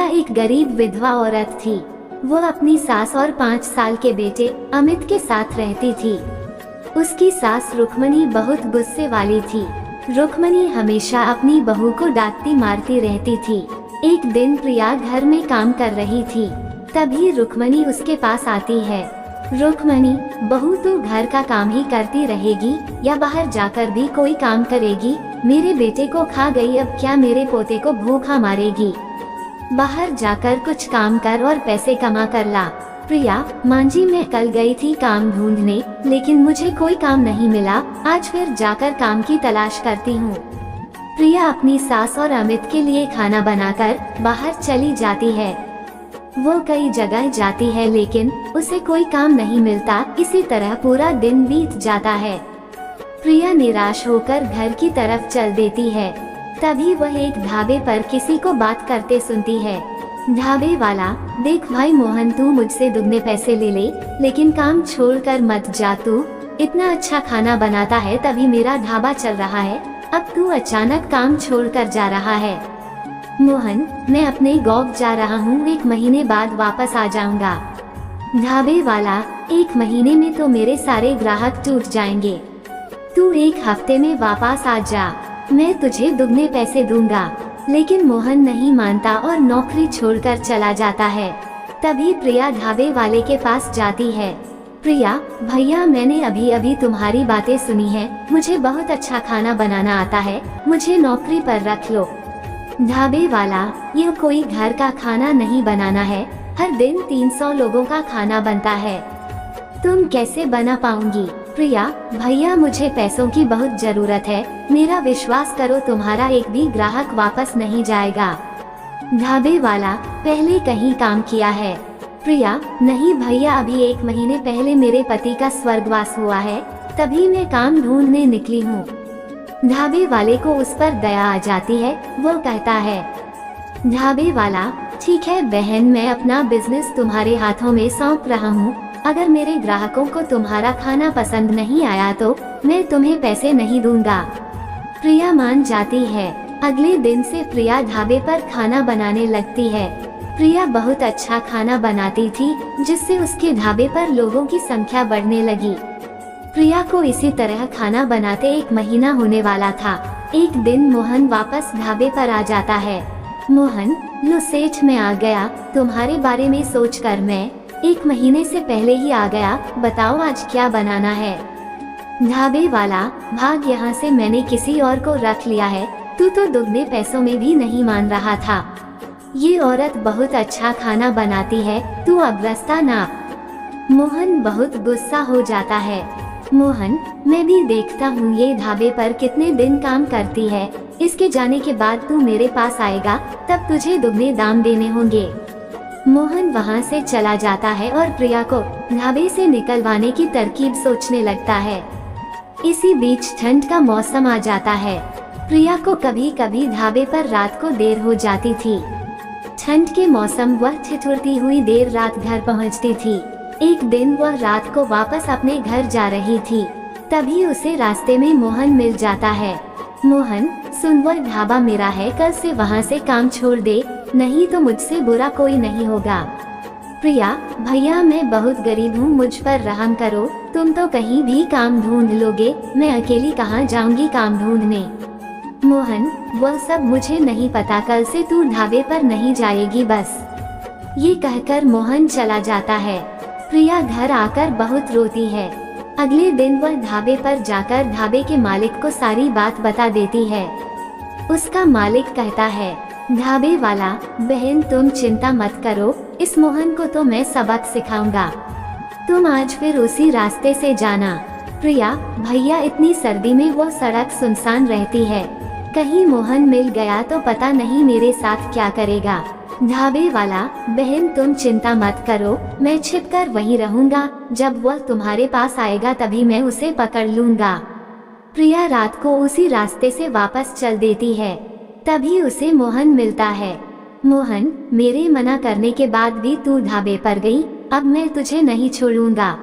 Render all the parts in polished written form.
प्रिया एक गरीब विधवा औरत थी। वो अपनी सास और 5 साल के बेटे अमित के साथ रहती थी। उसकी सास रुक्मणी बहुत गुस्से वाली थी। रुक्मणी हमेशा अपनी बहू को डांटती मारती रहती थी। एक दिन प्रिया घर में काम कर रही थी, तभी रुक्मणी उसके पास आती है। रुक्मणी, बहू तो घर का काम ही करती रहेगी या बाहर जाकर भी कोई काम करेगी? मेरे बेटे को खा गई, अब क्या मेरे पोते को भूखा मारेगी? बाहर जाकर कुछ काम कर और पैसे कमा कर ला। प्रिया, मां जी मैं कल गई थी काम ढूंढने, लेकिन मुझे कोई काम नहीं मिला। आज फिर जाकर काम की तलाश करती हूँ। प्रिया अपनी सास और अमित के लिए खाना बनाकर बाहर चली जाती है। वो कई जगह जाती है लेकिन उसे कोई काम नहीं मिलता। इसी तरह पूरा दिन बीत जाता है। प्रिया निराश होकर घर की तरफ चल देती है। तभी वह एक ढाबे पर किसी को बात करते सुनती है। ढाबे वाला, देख भाई मोहन, तू मुझसे दुगने पैसे ले ले, लेकिन काम छोड़कर मत जा। तू इतना अच्छा खाना बनाता है तभी मेरा ढाबा चल रहा है, अब तू अचानक काम छोड़कर जा रहा है। मोहन, मैं अपने गांव जा रहा हूँ, 1 महीने बाद वापस आ जाऊंगा। ढाबे वाला, 1 महीने में तो मेरे सारे ग्राहक टूट जाएंगे। तू 1 हफ्ते में वापस आ जा, मैं तुझे दुगने पैसे दूंगा। लेकिन मोहन नहीं मानता और नौकरी छोड़कर चला जाता है। तभी प्रिया ढाबे वाले के पास जाती है। प्रिया, भैया मैंने अभी अभी तुम्हारी बातें सुनी है, मुझे बहुत अच्छा खाना बनाना आता है, मुझे नौकरी पर रख लो। ढाबे वाला, यह कोई घर का खाना नहीं बनाना है, हर दिन 300 लोगों का खाना बनता है, तुम कैसे बना पाऊंगी? प्रिया, भैया मुझे पैसों की बहुत जरूरत है, मेरा विश्वास करो तुम्हारा एक भी ग्राहक वापस नहीं जाएगा। ढाबे वाला, पहले कहीं काम किया है? प्रिया, नहीं भैया, अभी 1 महीने पहले मेरे पति का स्वर्गवास हुआ है, तभी मैं काम ढूंढने निकली हूँ। ढाबे वाले को उस पर दया आ जाती है। वो कहता है, ढाबे वाला, ठीक है बहन, मैं अपना बिजनेस तुम्हारे हाथों में सौंप रहा हूँ। अगर मेरे ग्राहकों को तुम्हारा खाना पसंद नहीं आया तो मैं तुम्हें पैसे नहीं दूंगा। प्रिया मान जाती है। अगले दिन से प्रिया ढाबे पर खाना बनाने लगती है। प्रिया बहुत अच्छा खाना बनाती थी, जिससे उसके ढाबे पर लोगों की संख्या बढ़ने लगी। प्रिया को इसी तरह खाना बनाते 1 महीना होने वाला था। एक दिन मोहन वापस ढाबे पर आ जाता है। मोहन, लो सेठ मैं आ गया, तुम्हारे बारे में सोचकर मैं 1 महीने से पहले ही आ गया, बताओ आज क्या बनाना है? ढाबे वाला, भाग यहाँ से, मैंने किसी और को रख लिया है, तू तो दुगने पैसों में भी नहीं मान रहा था। ये औरत बहुत अच्छा खाना बनाती है, तू अब रास्ता नाप। मोहन बहुत गुस्सा हो जाता है। मोहन, मैं भी देखता हूँ ये ढाबे पर कितने दिन काम करती है, इसके जाने के बाद तू मेरे पास आएगा, तब तुझे दुगने दाम देने होंगे। मोहन वहाँ से चला जाता है और प्रिया को ढाबे से निकलवाने की तरकीब सोचने लगता है। इसी बीच ठंड का मौसम आ जाता है। प्रिया को कभी कभी ढाबे पर रात को देर हो जाती थी। ठंड के मौसम वह ठिठुरती हुई देर रात घर पहुँचती थी। एक दिन वह रात को वापस अपने घर जा रही थी, तभी उसे रास्ते में मोहन मिल जाता है। मोहन, सुन, वह ढाबा मेरा है, कल से वहाँ से काम छोड़ दे, नहीं तो मुझसे बुरा कोई नहीं होगा। प्रिया, भैया मैं बहुत गरीब हूँ, मुझ पर रहम करो, तुम तो कहीं भी काम ढूंढ लोगे, मैं अकेली कहाँ जाऊंगी काम ढूंढने। मोहन, वह सब मुझे नहीं पता, कल से तू ढाबे पर नहीं जाएगी बस। ये कहकर मोहन चला जाता है। प्रिया घर आकर बहुत रोती है। अगले दिन वह ढाबे पर जाकर ढाबे के मालिक को सारी बात बता देती है। उसका मालिक कहता है, ढाबे वाला, बहन तुम चिंता मत करो, इस मोहन को तो मैं सबक सिखाऊंगा, तुम आज फिर उसी रास्ते से जाना। प्रिया, भैया इतनी सर्दी में वो सड़क सुनसान रहती है, कहीं मोहन मिल गया तो पता नहीं मेरे साथ क्या करेगा। ढाबे वाला, बहन तुम चिंता मत करो, मैं छिपकर वहीं रहूंगा, जब वह तुम्हारे पास आएगा तभी मैं उसे पकड़ लूंगा। प्रिया रात को उसी रास्ते से वापस चल देती है। तभी उसे मोहन मिलता है। मोहन, मेरे मना करने के बाद भी तू ढाबे पर गई, अब मैं तुझे नहीं छोड़ूंगा।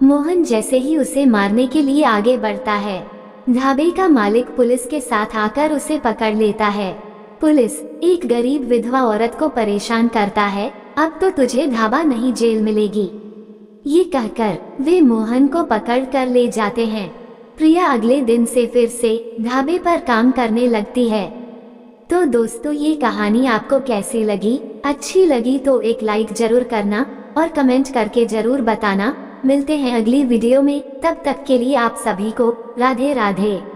मोहन जैसे ही उसे मारने के लिए आगे बढ़ता है, ढाबे का मालिक पुलिस के साथ आकर उसे पकड़ लेता है। पुलिस एक गरीब विधवा औरत को परेशान करता है, अब तो तुझे ढाबा नहीं जेल मिलेगी। ये कहकर वे मोहन को पकड़ कर ले जाते हैं। प्रिया अगले दिन से फिर से ढाबे पर काम करने लगती है। तो दोस्तों, ये कहानी आपको कैसी लगी? अच्छी लगी तो एक लाइक जरूर करना और कमेंट करके जरूर बताना। मिलते हैं अगली वीडियो में, तब तक के लिए आप सभी को राधे राधे।